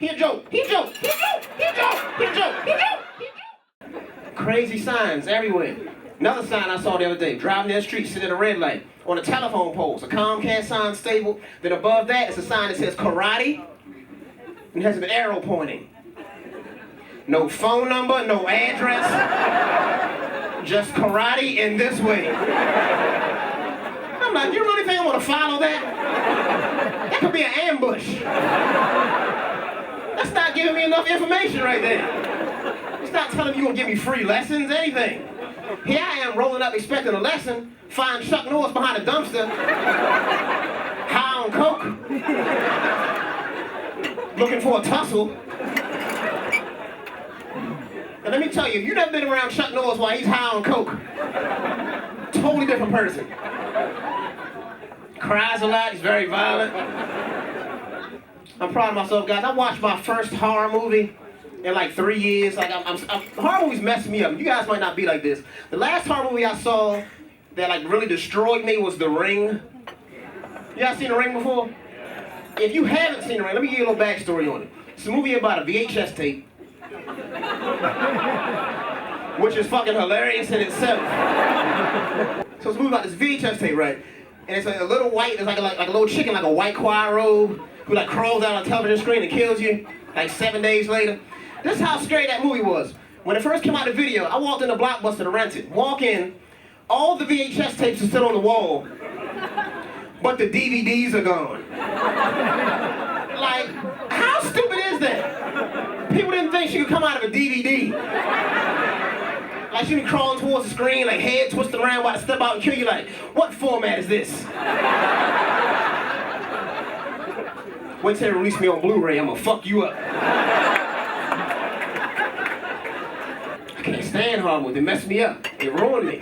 He a joke. He a joke. He a joke. He a joke. He a joke. He a joke. He a joke. Crazy signs everywhere. Another sign I saw the other day, driving down the street, sitting at a red light, on a telephone pole, a Comcast sign stable. Then above that is a sign that says karate, and has an arrow pointing. No phone number, no address, just karate in this way. I'm like, you really think I want to follow that? That could be an ambush. That's not giving me enough information right there. It's not telling me you're gonna give me free lessons, anything. Here I am rolling up expecting a lesson, find Chuck Norris behind a dumpster, high on coke, looking for a tussle. And let me tell you, if you've never been around Chuck Norris while he's high on coke, totally different person. Cries a lot, he's very violent. I'm proud of myself, guys. I watched my first horror movie in like 3 years. Like horror movies messed me up. You guys might not be like this. The last horror movie I saw that like really destroyed me was The Ring. You guys seen The Ring before? If you haven't seen The Ring, let me give you a little backstory on it. It's a movie about a VHS tape, which is fucking hilarious in itself. So it's a movie about this VHS tape, right? And it's like a little white, it's like a little chicken, like a white choir robe, who like crawls down on a television screen and kills you, like 7 days later. This is how scary that movie was. When it first came out the video, I walked into Blockbuster to rent it. Walk in, all the VHS tapes are still on the wall, but the DVDs are gone. Like, how stupid is that? People didn't think she could come out of a DVD. Like she'd be crawling towards the screen, like head twisted around, about to step out and kill you. Like, what format is this? Wait till they release me on Blu-ray, I'm gonna fuck you up. I can't stand horror movies, they mess me up, they ruin me.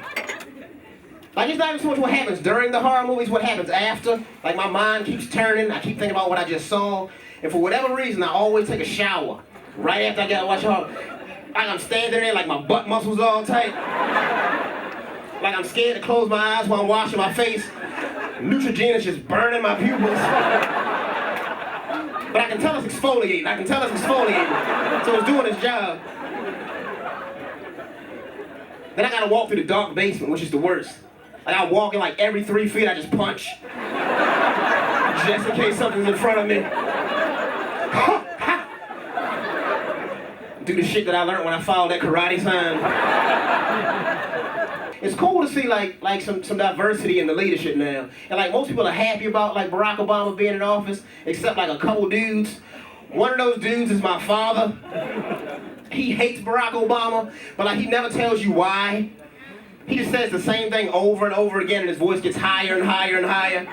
Like, it's not even so much what happens during the horror movies, what happens after. Like, my mind keeps turning, I keep thinking about what I just saw, and for whatever reason, I always take a shower right after I get to watch horror. Like, I'm standing there, like my butt muscles all tight. Like, I'm scared to close my eyes while I'm washing my face. Neutrogena is just burning my pupils. But I can tell it's exfoliating. So it's doing its job. Then I gotta walk through the dark basement, which is the worst. Like, I walk in like every 3 feet, I just punch. Just in case something's in front of me. Do the shit that I learned when I followed that karate sign. It's cool to see like some diversity in the leadership now. And like most people are happy about like Barack Obama being in office, except like a couple dudes. One of those dudes is my father. He hates Barack Obama, but like he never tells you why. He just says the same thing over and over again and his voice gets higher and higher and higher.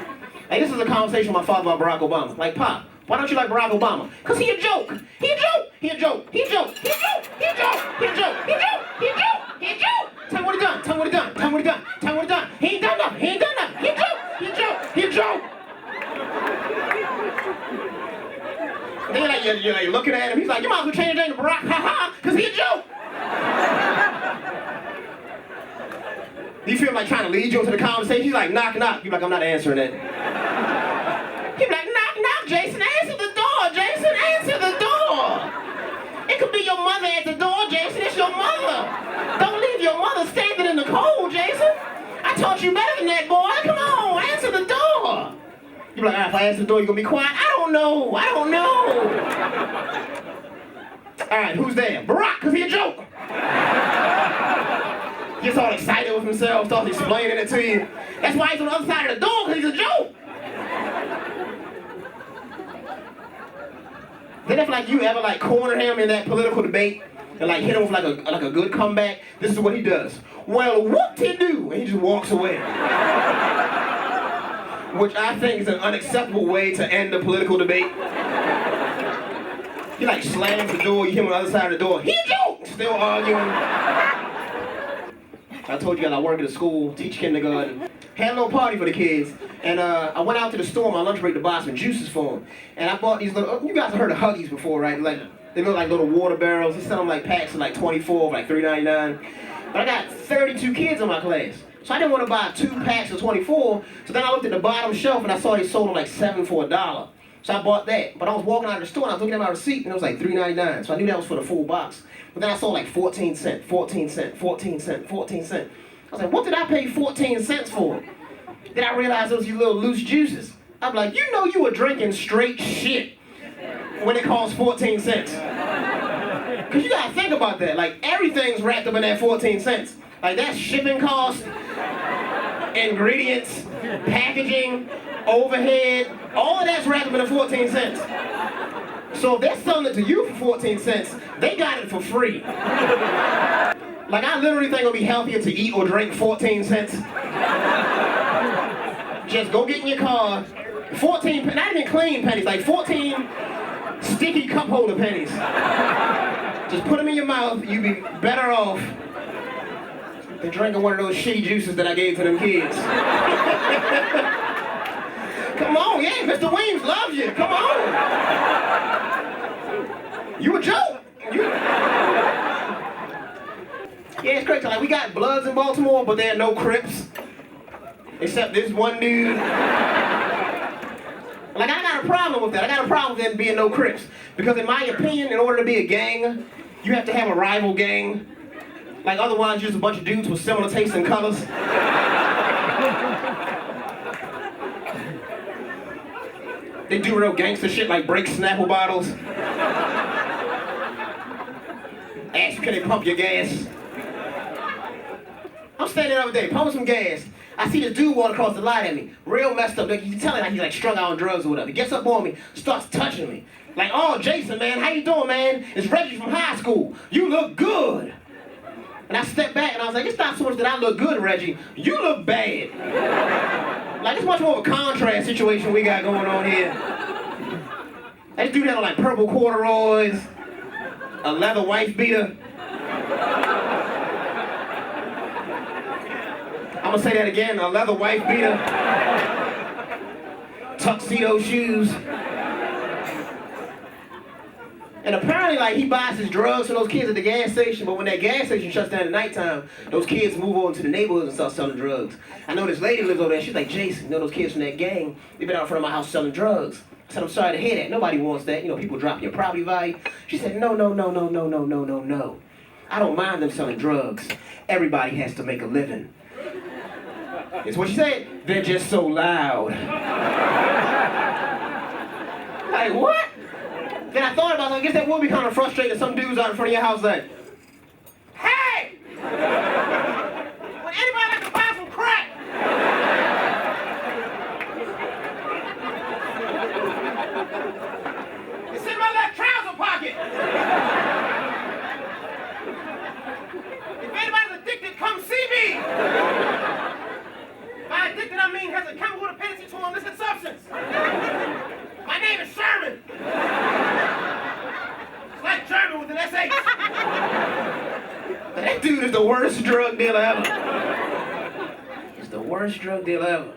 Like this is a conversation with my father about Barack Obama. Like, Pop, why don't you like Barack Obama? Cause he a joke. He a joke. He a joke. He a joke. He a joke. He a joke. He a joke. He a joke. He a joke. He a joke. Tell me what he done. Tell me what he done. Tell me what he done. Tell me what he done. He ain't done nothing. He ain't done nothing. He a joke. He a joke. He a joke. And then you're like looking at him. He's like, you might as well change your name to Barack. Ha ha. Cause he a joke. Do you feel like trying to lead you into the conversation? He's like, knock, knock. You're like, I'm not answering it. He's like, knock, knock, Jason. Answer the door, Jason. Answer the door. It could be your mother at the door, Jason. It's your mother. Don't leave your mother standing in the cold, Jason. I taught you better than that, boy. Come on, answer the door. You're like, if I answer the door, you're going to be quiet? I don't know. All right, who's there? Barack, because he a joke. Gets all excited with himself, starts explaining it to you. That's why he's on the other side of the door, because he's a joke. Then if like you ever like corner him in that political debate and like hit him with like a good comeback, this is what he does. Well, whoop-de-doo, and he just walks away. Which I think is an unacceptable way to end a political debate. He like slams the door, you hit him on the other side of the door. He a joke! Still arguing. I told you guys I work at a school, teach kindergarten. Had a little party for the kids. And I went out to the store on my lunch break to buy some juices for them. And I bought these little, you guys have heard of Huggies before, right? Like, they look like little water barrels. They sell them like packs of like 24 for like $3.99. But I got 32 kids in my class. So I didn't want to buy 2 packs of 24. So then I looked at the bottom shelf and I saw they sold them like 7 for $1. So I bought that. But I was walking out of the store and I was looking at my receipt and it was like $3.99. So I knew that was for the full box. But then I saw like 14 cents, 14 cents, 14 cents, 14 cents. I was like, what did I pay 14 cents for? Then I realized those little loose juices. I'm like, you know you were drinking straight shit when it costs 14 cents. Cause you gotta think about that. Like everything's wrapped up in that 14 cents. Like that's shipping costs, ingredients, packaging, overhead, all of that's wrapped up in the 14 cents. So if they're selling it to you for 14 cents, they got it for free. Like I literally think it'll be healthier to eat or drink 14 cents. Just go get in your car, 14, not even clean pennies, like 14 sticky cup holder pennies. Just put them in your mouth, you'd be better off than drinking one of those shitty juices that I gave to them kids. Come on, yeah, Mr. Weems loves you, come on. You a joke. Yeah, it's crazy, like we got Bloods in Baltimore, but there are no Crips. Except this one dude. Like, I got a problem with that. I got a problem with there being no Crips. Because in my opinion, in order to be a gang, you have to have a rival gang. Like, otherwise, you're just a bunch of dudes with similar tastes and colors. They do real gangster shit like break Snapple bottles. Ask you, can they pump your gas? I'm standing the other day, pumping some gas. I see this dude walk across the line at me, real messed up. Like, you can tell him like he's like strung out on drugs or whatever. He gets up on me, starts touching me. Like, oh, Jason, man, how you doing, man? It's Reggie from high school. You look good. And I stepped back and I was like, it's not so much that I look good, Reggie. You look bad. Like, it's much more of a contrast situation we got going on here. This dude had on like purple corduroys, a leather wife beater. I'm gonna say that again, a leather wife beater, tuxedo shoes. And apparently, like, he buys his drugs from those kids at the gas station, but when that gas station shuts down at nighttime, those kids move on to the neighborhoods and start selling drugs. I know this lady lives over there, she's like, Jason, you know those kids from that gang, they've been out in front of my house selling drugs. I said, I'm sorry to hear that, nobody wants that, you know, people drop your property value. She said, no. I don't mind them selling drugs. Everybody has to make a living. It's what she said. They're just so loud. Like, what? Then I thought about it, I guess that would be kind of frustrating. Some dudes out in front of your house like, hey! Would anybody like to buy some crack? It's in my left trouser pocket. If anybody's addicted, come see me. By addicted, I mean has a chemical dependency to an illicit substance. My name is Sherman. It's like German with an SH. That dude is the worst drug dealer ever. He's the worst drug dealer ever.